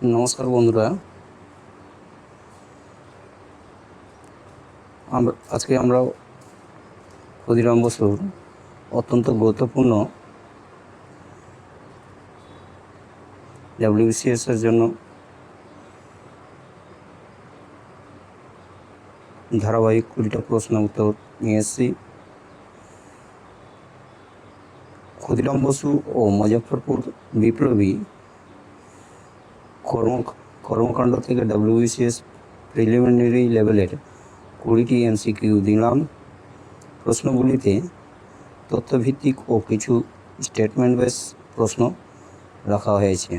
নমস্কার বন্ধুরা। আজকে আমরা ক্ষুদিরাম বসুর অত্যন্ত গুরুত্বপূর্ণ WBCS এর জন্য ধারাবাহিক 20টা প্রশ্ন উত্তর নিয়ে এসেছি। ক্ষুদিরাম বসু ও মুজফ্ফরপুর বিপ্লবী কর্মকাণ্ড থেকে WBCS প্রিলিমিনারি লেভেলের 20টি MCQ দিলাম। প্রশ্নগুলিতে তথ্যভিত্তিক ও কিছু স্টেটমেন্ট বেস প্রশ্ন রাখা হয়েছে।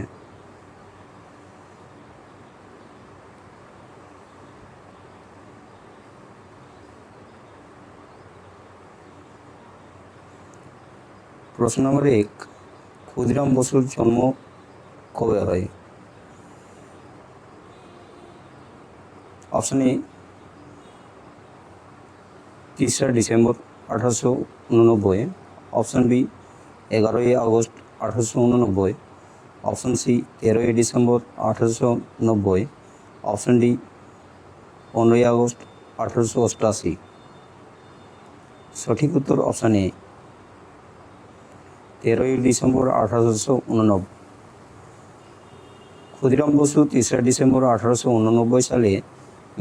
প্রশ্ন নম্বর 1, ক্ষুদিরাম বসুর জন্ম কবে হয়? Option A 3 December 1889, option B 11 August 1889, option C 13 December 1890, option D 15 August 1888। সঠিক উত্তর option A 13 December 1889। Khudiram Basu 3 December 1889 সালে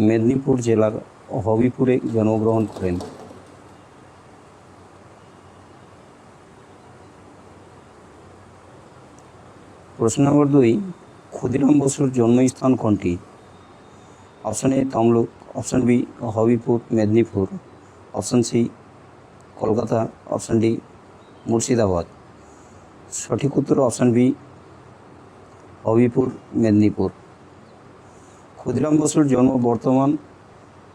মেদিনীপুর জেলার হবিপুরে জন্মগ্রহণ করেন। প্রশ্ন নম্বর 2, ক্ষুদিরাম বসুর জন্মস্থান কোনটি? Option A Tamluk, option B Habibpur Medinipur, option C Kolkata, option D Murshidabad. সঠিক উত্তর অপশন বি হবিপুর মেদিনীপুর। ক্ষুদিরাম বসুর জন্ম বর্তমান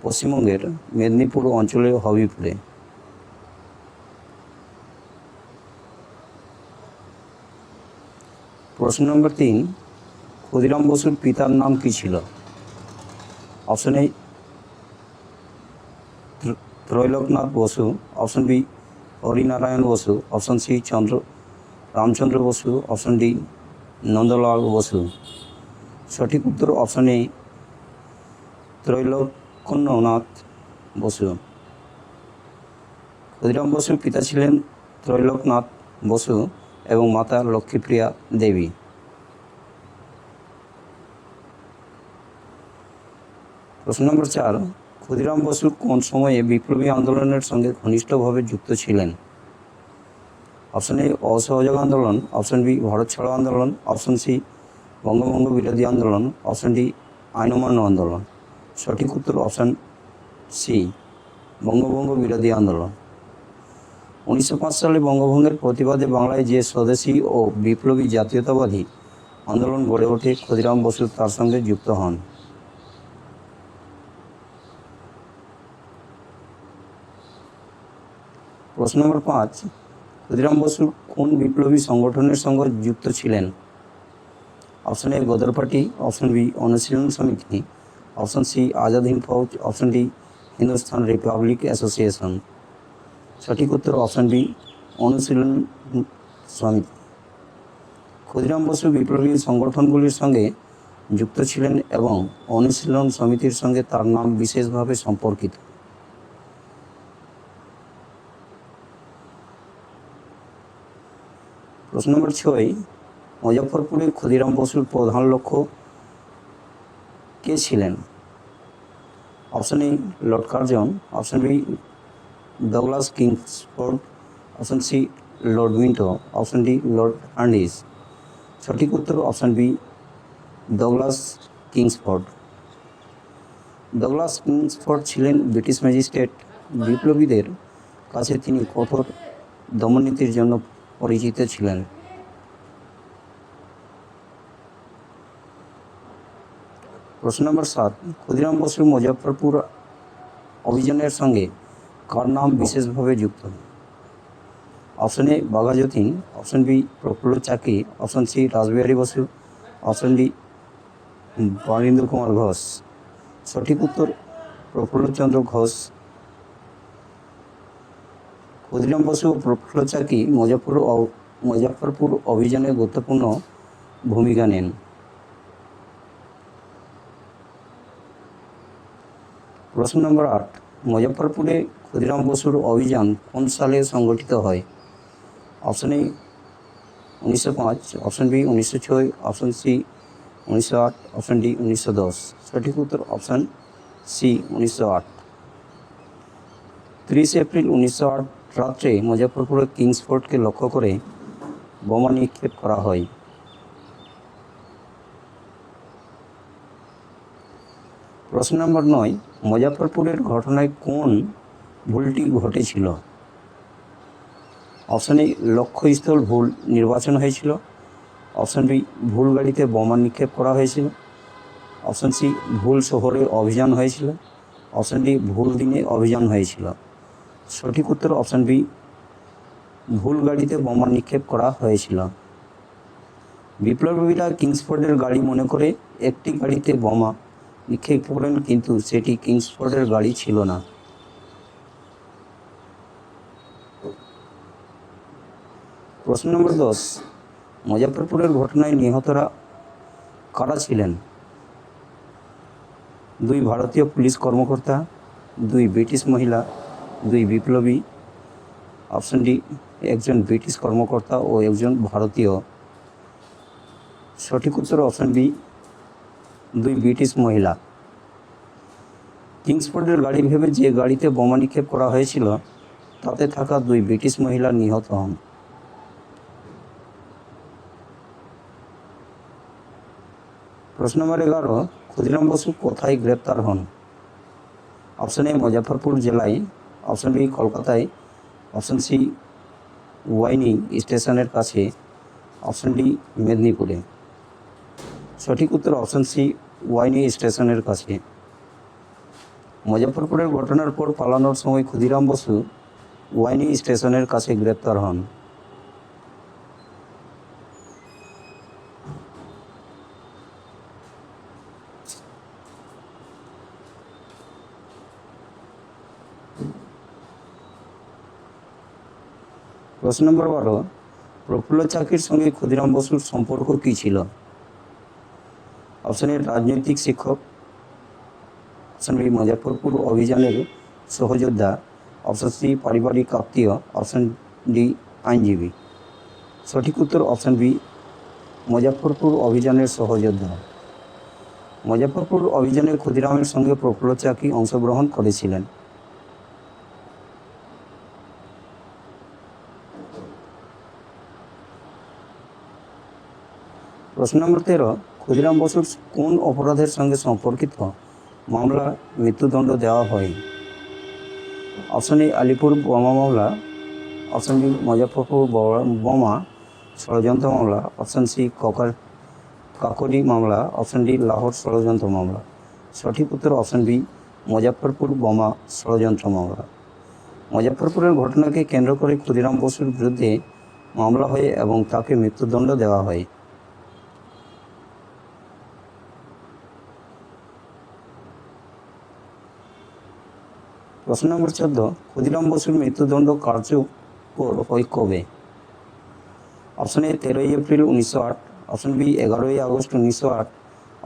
পশ্চিমবঙ্গের মেদিনীপুর অঞ্চলের হবিপুরে। প্রশ্ন নম্বর 3, ক্ষুদিরাম বসুর পিতার নাম কী ছিল? Option A Trailokyanath Basu, option B Harinarayan Basu, option C Ramchandra Basu, option D Nandalal Basu. সঠিক উত্তর অপশন এ ত্রৈলোক্যনাথ বসু। ক্ষুদিরাম বসুর পিতা ছিলেন ত্রৈলোকনাথ বসু এবং মাতা লক্ষ্মীপ্রিয়া দেবী। প্রশ্ন নম্বর 4, ক্ষুদিরাম বসু কোন সময়ে বিপ্লবী আন্দোলনের সঙ্গে ঘনিষ্ঠভাবে যুক্ত ছিলেন? অপশন এ অসহযোগ আন্দোলন, অপশন বি ভারত ছাড়ো আন্দোলন, অপশন সি বঙ্গভঙ্গ বিরোধী আন্দোলন, অপশন ডি আইন অমান্য আন্দোলন। সঠিক উত্তর অপশন সি বঙ্গভঙ্গ বিরোধী আন্দোলন। 1905 সালে বঙ্গভঙ্গের প্রতিবাদে বাংলায় যে স্বদেশী ও বিপ্লবী জাতীয়তাবাদী আন্দোলন গড়ে ওঠে, ক্ষুদিরাম বসু তার সঙ্গে যুক্ত হন। প্রশ্ন নম্বর 5, ক্ষুদিরাম বসু কোন বিপ্লবী সংগঠনের সঙ্গে যুক্ত ছিলেন? Option A Ghadar party, option B Anushilan Samiti, option C Azad Hind Fauj, option D Hindustan republic association. সঠিক উত্তর অপশন বি অনুশীলন সমিতি। ক্ষুদিরাম বসু বিপ্লবী সংগঠনগুলির সঙ্গে যুক্ত ছিলেন এবং অনুশীলন সমিতির সঙ্গে তার নাম বিশেষভাবে সম্পর্কিত। প্রশ্ন নম্বর 6, মুজফ্ফরপুরে ক্ষুদিরাম বসুর প্রধান লক্ষ্য কে ছিলেন? Option A Lord Curzon, option B Douglas Kingsford, option C Lord Minto, option D Lord Hardinge. সঠিক উত্তর option B Douglas Kingsford. Douglas Kingsford ছিলেন ব্রিটিশ ম্যাজিস্ট্রেট। বিপ্লবীদের কাছে তিনি কঠোর দমননীতির জন্য পরিচিত ছিলেন। প্রশ্ন নম্বর 7, ক্ষুদিরাম বসু মুজফ্ফরপুর অভিযানের সঙ্গে কার নাম বিশেষভাবে যুক্ত? Option A Bagha Jatin, option B Prafulla Chaki, option C Rashbehari Bose, option D Barindra Kumar Ghosh. সঠিক উত্তর প্রফুল্লচন্দ্র ঘোষ। ক্ষুদিরাম বসু ও প্রফুল্ল চাকি মুজফ্ফরপুর অভিযানে গুরুত্বপূর্ণ ভূমিকা নেন। প্রশ্ন নম্বর 8, মুজফ্ফরপুরে ক্ষুদিরাম বসুর অভিযান কোন সালে সংগঠিত হয়? Option A 1905, option B 1906, option C 1908, option D 1910। সঠিক উত্তর অপশন সি 1908। 30 এপ্রিল 1908 রাত্রে মুজফ্ফরপুরের কিংসফোর্টকে লক্ষ্য করে বোমা নিক্ষেপ করা হয়। প্রশ্ন নম্বর 9, মুজফ্ফরপুরের ঘটনায় কোন ভুলটি ঘটেছিল? অপশন এ লক্ষ্যস্থল ভুল নির্বাচন হয়েছিল, অপশন বি ভুল গাড়িতে বোমা নিক্ষেপ করা হয়েছিল, অপশন সি ভুল শহরে অভিযান হয়েছিল, অপশন ডি ভুল দিনে অভিযান হয়েছিল। সঠিক উত্তর অপশন বি ভুল গাড়িতে বোমা নিক্ষেপ করা হয়েছিল। বিপ্লবীরা কিংসফোর্ডের গাড়ি মনে করে একটি গাড়িতে বোমা নিক্ষেপ করেন, কিন্তু সেটি কিংসফোর্ডের গাড়ি ছিল না। প্রশ্ন নম্বর 10, মুজফ্ফরপুরের ঘটনায় নিহতরা কারা ছিলেন? 2 ভারতীয় পুলিশ কর্মকর্তা, 2 ব্রিটিশ মহিলা, 2 বিপ্লবী। অপশন ডি একজন ব্রিটিশ কর্মকর্তা ও একজন ভারতীয়। সঠিক উত্তর অপশন বি 2 ব্রিটিশ মহিলা। কিংসফোর্ডের গাড়ি ভেবে যে গাড়িতে বোমা নিক্ষেপ করা হয়েছিল তাতে থাকা 2 ব্রিটিশ মহিলা নিহত হন। প্রশ্ন নম্বর 11, ক্ষুদিরাম বসু কোথায় গ্রেপ্তার হন? অপশন এ মুজফ্ফরপুর জেলায়, অপশন বি কলকাতায়, অপশন সি ওয়াইনি স্টেশনের কাছে, অপশন ডি মেদিনীপুরে। সঠিক উত্তর অপশন সি ওয়াইনি স্টেশনের কাছে। মুজফ্ফরপুরের ঘটনার পর পালানোর সময় ক্ষুদিরাম বসু ওয়াইনি স্টেশনের কাছে গ্রেপ্তার হন। প্রশ্ন নম্বর 12, প্রফুল্ল চাকির সঙ্গে ক্ষুদিরাম বসুর সম্পর্ক কী ছিল? অপশন এ রাজনৈতিক শিক্ষক, অপশন বি মুজফ্ফরপুর অভিযানের সহযোদ্ধা, অপশন সি পারিবারিক আত্মীয়, অপশন ডি আইনজীবী। সঠিক উত্তর অপশন বি মুজফ্ফরপুর অভিযানের সহযোদ্ধা। মুজফ্ফরপুর অভিযানে ক্ষুদিরামের সঙ্গে প্রফুল্ল চাকি অংশগ্রহণ করেছিলেন। প্রশ্ন নম্বর 13, ক্ষুদিরাম বসুর কোন অপরাধের সঙ্গে সম্পর্কিত মামলা মৃত্যুদণ্ড দেওয়া হয়? অপশন এ আলিপুর বোমা মামলা, অপশন বি মুজফ্ফরপুর বোমা ষড়যন্ত্র মামলা, অপশন সি কাকরি মামলা, অপশন ডি লাহোর ষড়যন্ত্র মামলা। সঠিক উত্তর অপশন বি মুজফ্ফরপুর বোমা ষড়যন্ত্র মামলা। মুজফ্ফরপুরের ঘটনাকে কেন্দ্র করে ক্ষুদিরাম বসুর বিরুদ্ধে মামলা হয় এবং তাকে মৃত্যুদণ্ড দেওয়া হয়। প্রশ্ন নম্বর 14, ক্ষুদিরাম বসুর মৃত্যুদণ্ড কার্যকর হয় কবে? Option A 13 April 1908, option B 11 August 1908,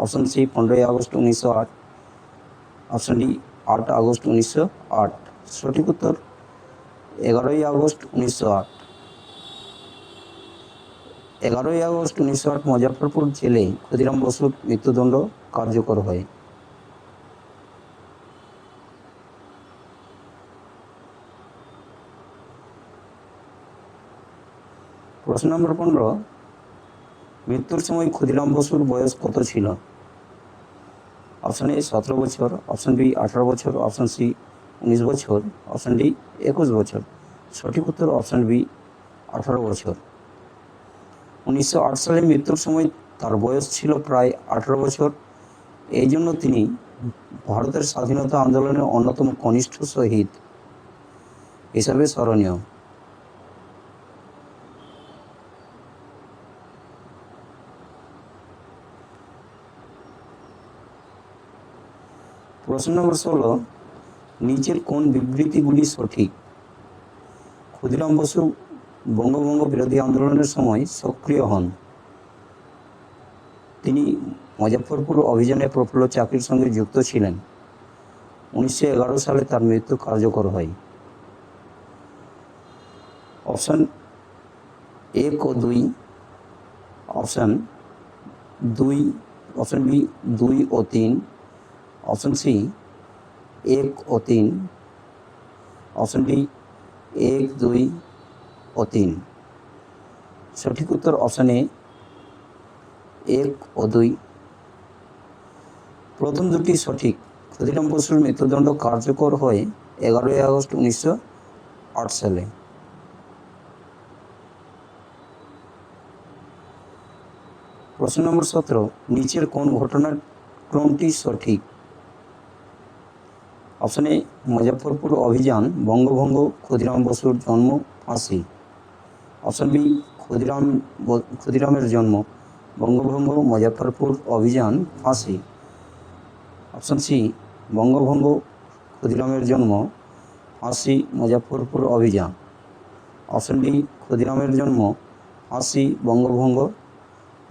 option C 15 August 1908, option D 8 August 1908। সঠিক উত্তর 11 আগস্ট 1908। 11 আগস্ট 1908 মুজফ্ফরপুর জেলে ক্ষুদিরাম বসুর মৃত্যুদণ্ড কার্যকর হয়। প্রশ্ন নম্বর 15, মৃত্যুর সময় ক্ষুদিরাম বসুর বয়স কত ছিল? অপশন এ 17 বছর, অপশন বি 18 বছর, অপশন সি 19 বছর, অপশন ডি 21 বছর। সঠিক উত্তর অপশন বি 18 বছর। 1908 সালে মৃত্যুর সময় তার বয়স ছিল প্রায় 18 বছর। এই জন্য তিনি ভারতের স্বাধীনতা আন্দোলনের অন্যতম কনিষ্ঠ শহীদ হিসাবে স্মরণীয়। প্রশ্ন নম্বর 16, নিচের কোন বিবৃতিগুলি সঠিক? ক্ষুদিরাম বসু বঙ্গভঙ্গ বিরোধী আন্দোলনের সময় সক্রিয় হন। তিনি মুজফ্ফরপুর অভিযানে প্রফুল্ল চাকির সঙ্গে যুক্ত ছিলেন। 1911 সালে তার মৃত্যু কার্যকর হয়। অপশান 1 ও 2, অপশান 2, অপশান বি 2 ও 3, অপশান সি 1 ও 3, অপশান ডি 1, 2 ও 3। সঠিক উত্তর অপশান এ 1 ও 2। প্রথম দুটি সঠিক। ক্ষুদিরাম বসুর মৃত্যুদণ্ড কার্যকর হয় 11ই আগস্ট 1908 সালে। প্রশ্ন নম্বর 17, নিচের কোন ঘটনার ক্রমটি সঠিক? অপশান এ মুজফ্ফরপুর অভিযান, বঙ্গভঙ্গ, ক্ষুদিরাম বসুর জন্ম, ফাঁসি। অপশান বি ক্ষুদিরামের জন্ম, বঙ্গভঙ্গ, মুজফ্ফরপুর অভিযান, ফাঁসি। অপশান সি বঙ্গভঙ্গ, ক্ষুদিরামের জন্ম, ফাঁসি, মুজফ্ফরপুর অভিযান। অপশান ডি ক্ষুদিরামের জন্ম, ফাঁসি, বঙ্গভঙ্গ,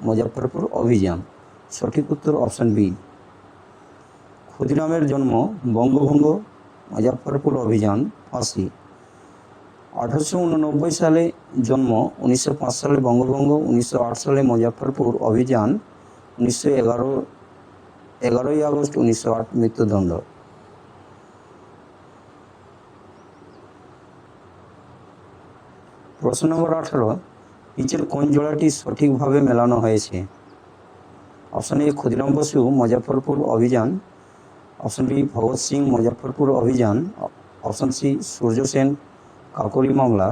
মুজফ্ফরপুর অভিযান। সঠিক উত্তর অপশান বি ক্ষুদিরামের জন্ম, বঙ্গভঙ্গ, মুজফ্ফরপুর অভিযান, ফাঁসি। 1889 সালে জন্ম, 1905 সালে বঙ্গভঙ্গ, 1908 সালে মুজফ্ফরপুর অভিযান, 11ই আগস্ট 1908 মৃত্যুদণ্ড। প্রশ্ন নম্বর 18, নিচের কোন জোড়াটি সঠিকভাবে মেলানো হয়েছে? অপশান এ ক্ষুদিরাম বসু, মুজফ্ফরপুর অভিযান, অপশান বি ভগৎ সিং, মুজফ্ফরপুর অভিযান, অপশান সি সূর্য সেন, কাকোরি মামলা,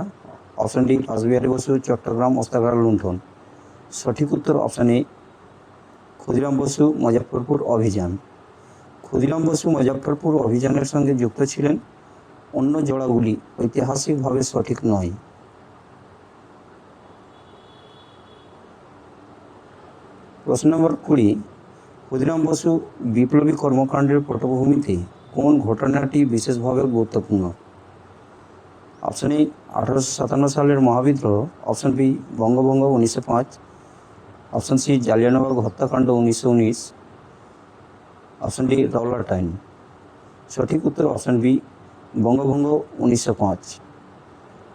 অপশান ডি রাসবিহারী বসু, চট্টগ্রাম অস্ত্রাগার লুণ্ঠন। সঠিক উত্তর অপশান এ ক্ষুদিরাম বসু, মুজফ্ফরপুর অভিযান। ক্ষুদিরাম বসু মুজফ্ফরপুর অভিযানের সঙ্গে যুক্ত ছিলেন, অন্য জোড়াগুলি ঐতিহাসিকভাবে সঠিক নয়। প্রশ্ন নম্বর 20, ক্ষুদিরাম বসু বিপ্লবী কর্মকাণ্ডের পটভূমিতে কোন ঘটনাটি বিশেষভাবে গুরুত্বপূর্ণ? অপশান এ 1857 সালের মহাবিদ্রোহ, অপশান বি বঙ্গভঙ্গ 1905, অপশান সি জালিয়ানবাগ হত্যাকাণ্ড 1919, অপশান ডি রওলার টাইম। সঠিক উত্তর অপশান বি বঙ্গভঙ্গ 1905।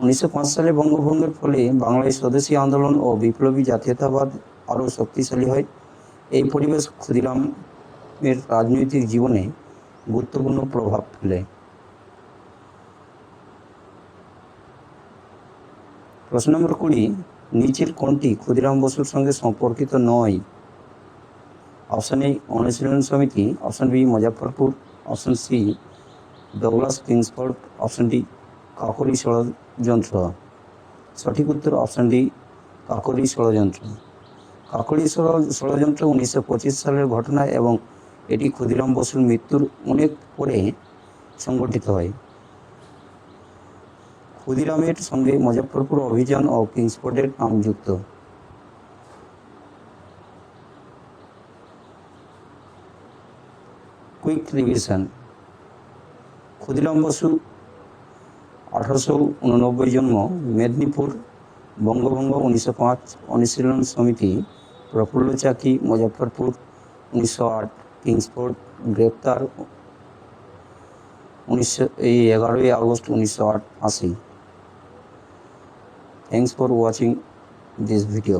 1905 সালে বঙ্গভঙ্গের ফলে বাংলায় স্বদেশী আন্দোলন ও বিপ্লবী জাতীয়তাবাদ আরও শক্তিশালী হয়। এই পরিবেশ ক্ষুদিরামের রাজনৈতিক জীবনে গুরুত্বপূর্ণ প্রভাব ফেলে। প্রশ্ন নম্বর 20, নিচের কোনটি ক্ষুদিরাম বসুর সঙ্গে সম্পর্কিত নয়? Option A Anushilan Samiti, option B Muzaffarpur, option C Douglas Kingsford, option D Kakori ষড়যন্ত্র। সঠিক উত্তর অপশান ডি কাকোরি ষড়যন্ত্র। কাকোরি ষড়যন্ত্র 1925 সালের ঘটনা এবং এটি ক্ষুদিরাম বসুর মৃত্যুর অনেক পরে সংগঠিত হয়। ক্ষুদিরামের সঙ্গে মুজফ্ফরপুর অভিযান ও কিংসফোর্ডের নাম যুক্ত। Quick revision. ক্ষুদিরাম বসু 1889 জন্ম, মেদিনীপুর, বঙ্গভঙ্গ 1905, অনুশীলন সমিতি, প্রফুল্ল চাকি, মুজফ্ফরপুর 1908, কিংসফোর্ড, গ্রেপ্তার 11ই আগস্ট 1908, ফাঁসি। Thanks for watching this video.